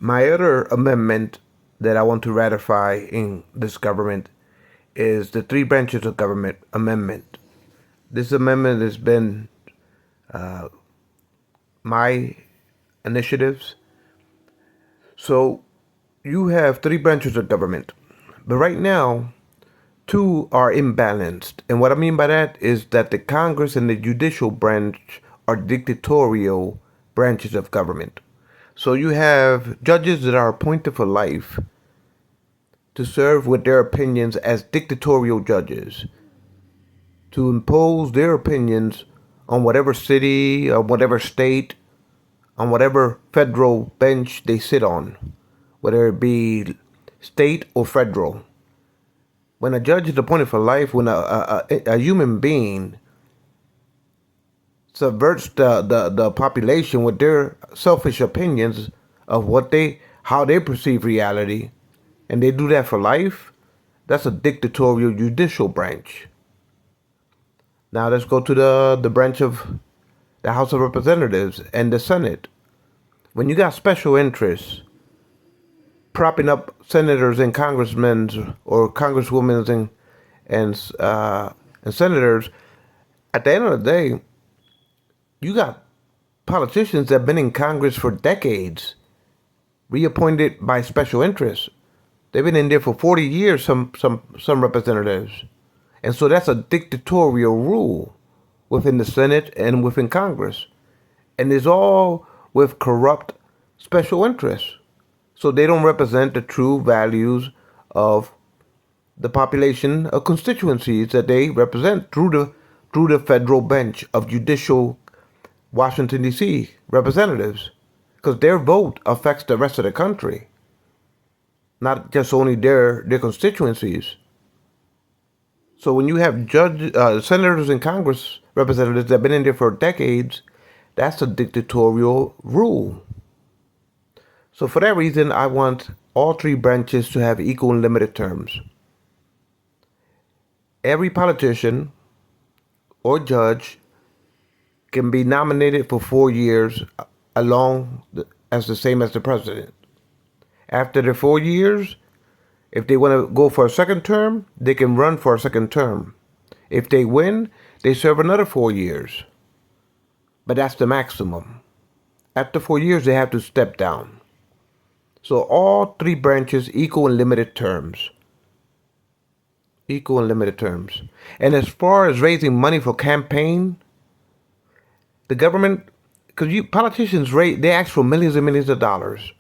My other amendment that I want to ratify in this government is the three branches of government amendment. This amendment has been my initiatives. So you have three branches of government, but right now, two are imbalanced. And what I mean by that is that the Congress and the judicial branch are dictatorial branches of government. So you have judges that are appointed for life to serve with their opinions as dictatorial judges, to impose their opinions on whatever city or whatever state, on whatever federal bench they sit on, whether it be state or federal. When a judge is appointed for life, when a human being subverts the population with their selfish opinions of how they perceive reality, and they do that for life, that's a dictatorial judicial branch. Now let's go to the branch of the House of Representatives and the Senate. When you got special interests propping up senators and congressmen or congresswomen and senators, at the end of the day, you got politicians that have been in Congress for decades, reappointed by special interests. They've been in there for 40 years, some representatives. And so that's a dictatorial rule within the Senate and within Congress. And it's all with corrupt special interests. So they don't represent the true values of the population of constituencies that they represent through the federal bench of judicial Washington, D.C. representatives. Because their vote affects the rest of the country, not just only their constituencies. So when you have senators and Congress representatives that have been in there for decades, that's a dictatorial rule. So for that reason, I want all three branches to have equal and limited terms. Every politician or judge can be nominated for 4 years as the same as the president. After the 4 years, if they want to go for a second term, they can run for a second term. If they win, they serve another 4 years. But that's the maximum. After 4 years, they have to step down. So all three branches, equal and limited terms. Equal and limited terms. And as far as raising money for campaign, the government, because politicians they ask for millions and millions of dollars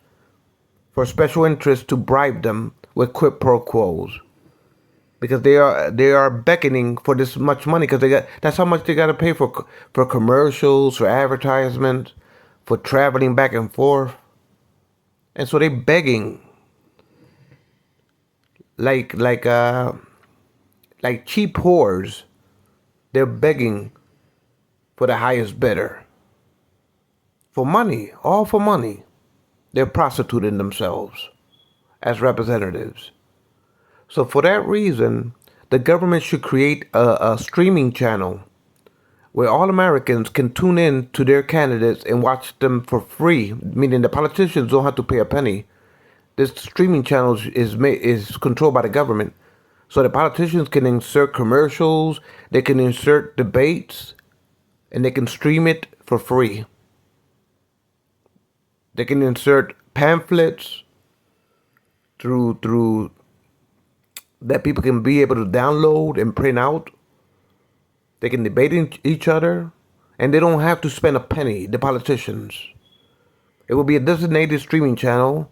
for special interests to bribe them with quid pro quos, because they are beckoning for this much money, because that's how much they got to pay for commercials, for advertisements, for traveling back and forth. And so they begging like cheap whores. They're begging for the highest bidder. For money, all for money. They're prostituting themselves as representatives. So for that reason, the government should create a streaming channel where all Americans can tune in to their candidates and watch them for free, meaning the politicians don't have to pay a penny. This streaming channel is controlled by the government. So the politicians can insert commercials, they can insert debates, and they can stream it for free. They can insert pamphlets through that people can be able to download and print out. They can debate each other, and they don't have to spend a penny, the politicians. It will be a designated streaming channel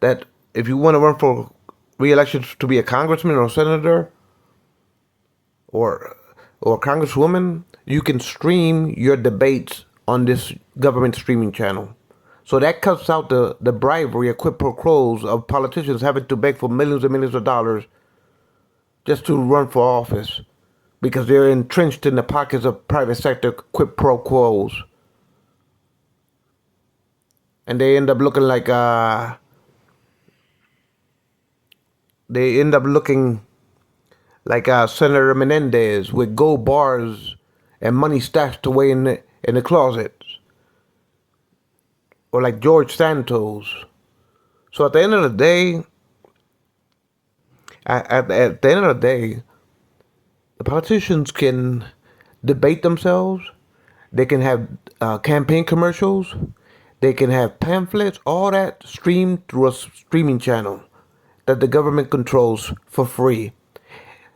that if you want to run for re-election to be a congressman or senator or congresswoman, you can stream your debates on this government streaming channel. So that cuts out the bribery or quid pro quos of politicians having to beg for millions and millions of dollars just to run for office, because they're entrenched in the pockets of private sector quid pro quos. And they end up looking like Senator Menendez with gold bars and money stashed away in the closets. Or like George Santos, So at the end of the day, at the end of the day, the politicians can debate themselves. They can have campaign commercials. They can have pamphlets, all that streamed through a streaming channel that the government controls for free.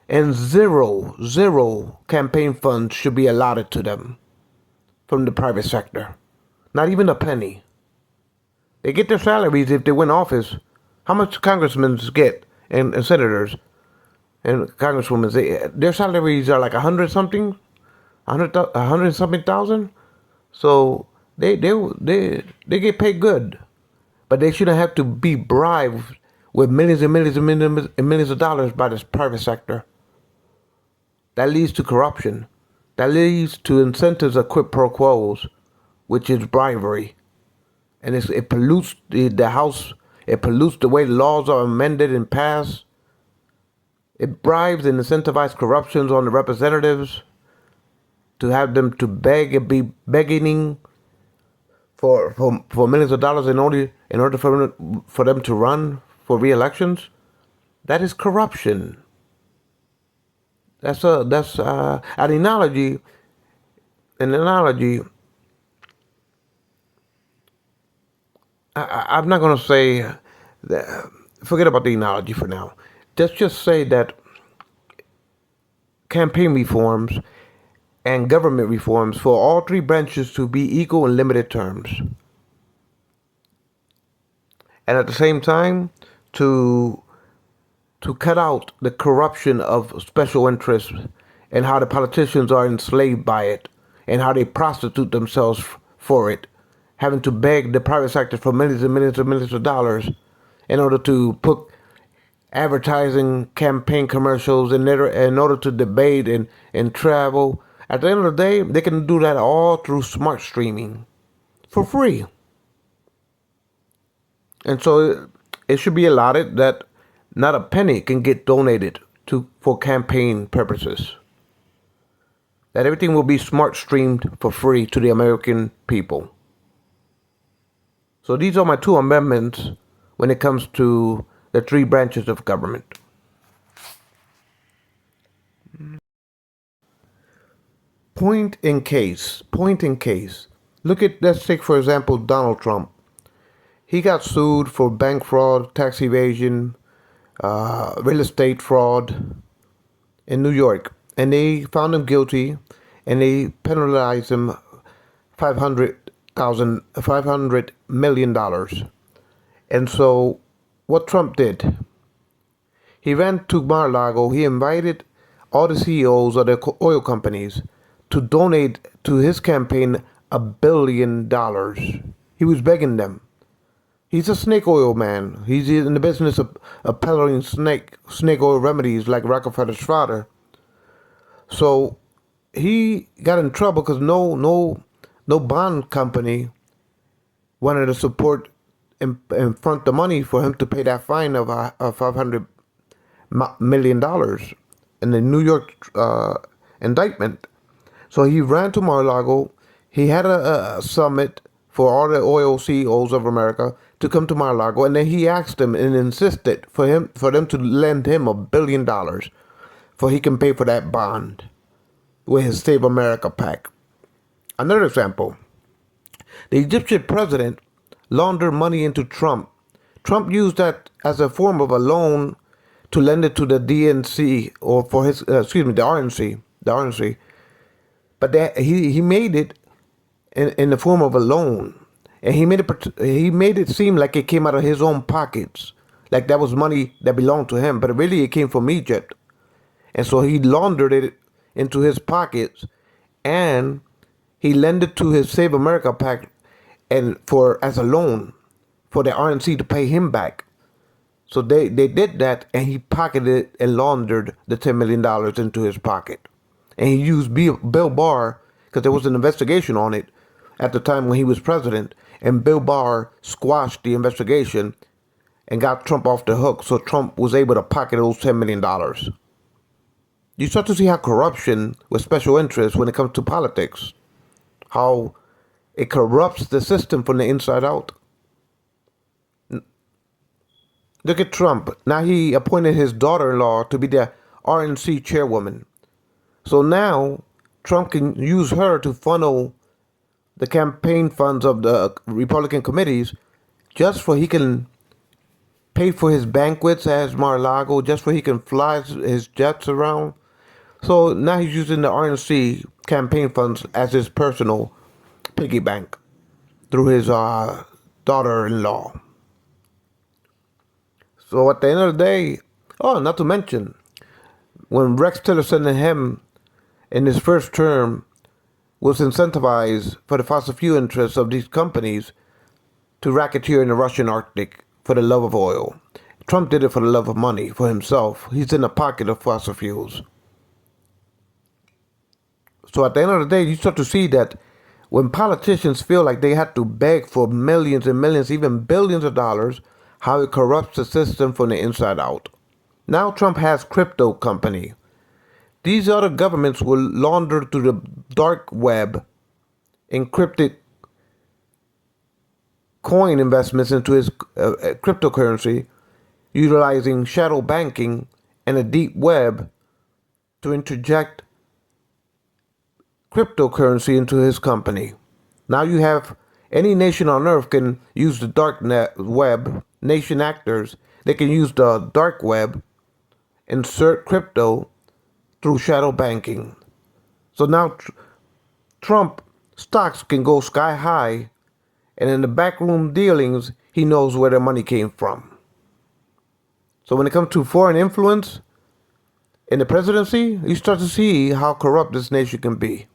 And zero campaign funds should be allotted to them from the private sector. Not even a penny. They get their salaries if they win office. How much congressmen get and senators and congresswomen? Their salaries are like 100 something, 100 something thousand. So they get paid good, but they shouldn't have to be bribed with millions and millions and millions and millions of dollars by the private sector. That leads to corruption. That leads to incentives of quid pro quos, which is bribery, and it pollutes the House. It pollutes the way laws are amended and passed. It bribes and incentivizes corruptions on the representatives to have them to beg and be begging for millions of dollars in order for them to run for re-elections. That is corruption. That's an analogy. An analogy. I'm not going to say that. Forget about the analogy for now. Let's just say that campaign reforms and government reforms for all three branches to be equal in limited terms, and at the same time to cut out the corruption of special interests and how the politicians are enslaved by it and how they prostitute themselves for it, having to beg the private sector for millions and millions and millions of dollars in order to put advertising campaign commercials in order to debate and travel. At the end of the day, they can do that all through smart streaming for free. And so it should be allotted that not a penny can get donated for campaign purposes. That everything will be smart streamed for free to the American people. So these are my two amendments when it comes to the three branches of government. Point in case. Let's take for example Donald Trump. He got sued for bank fraud, tax evasion, real estate fraud in New York, and they found him guilty, and they penalized him $500 million. And so, what Trump did, he ran to Mar-a-Lago. He invited all the CEOs of the oil companies to donate to his campaign $1 billion. He was begging them. He's a snake oil man. He's in the business of peddling snake oil remedies like Rockefeller's father. So he got in trouble because no bond company wanted to support and front the money for him to pay that fine of $500 million in the New York indictment. So he ran to Mar-a-Lago. He had a summit for all the oil CEOs of America to come to Mar-a-Lago, and then he asked them and insisted for them to lend him $1 billion for he can pay for that bond with his Save America PAC. Another example, the Egyptian president laundered money into Trump. Trump used that as a form of a loan to lend it to the DNC or for his, the RNC. But he made it in the form of a loan, and he made it seem like it came out of his own pockets, like that was money that belonged to him, but really it came from Egypt, and so he laundered it into his pockets, and he lent it to his Save America PAC, and as a loan for the RNC to pay him back. So they did that, and he pocketed and laundered the $10 million into his pocket, and he used Bill Barr because there was an investigation on it at the time when he was president, and Bill Barr squashed the investigation and got Trump off the hook, so Trump was able to pocket those $10 million. You start to see how corruption with special interests when it comes to politics, how it corrupts the system from the inside out. Look at Trump. Now he appointed his daughter-in-law to be the RNC chairwoman. So now Trump can use her to funnel the campaign funds of the Republican committees just for he can pay for his banquets at Mar-a-Lago, just for he can fly his jets around. So now he's using the RNC campaign funds as his personal piggy bank through his daughter-in-law. So at the end of the day, oh, not to mention, when Rex Tillerson and him in his first term was incentivized for the fossil fuel interests of these companies to racketeer in the Russian Arctic for the love of oil. Trump did it for the love of money, for himself. He's in the pocket of fossil fuels. So at the end of the day, you start to see that when politicians feel like they have to beg for millions and millions, even billions of dollars, how it corrupts the system from the inside out. Now Trump has crypto company. These other governments will launder through the dark web encrypted coin investments into his cryptocurrency, utilizing shadow banking and a deep web to interject cryptocurrency into his company. Now you have any nation on earth can use the dark web, nation actors, they can use the dark web, insert crypto through shadow banking. So now Trump stocks can go sky high, and in the backroom dealings, he knows where the money came from. So when it comes to foreign influence in the presidency, you start to see how corrupt this nation can be.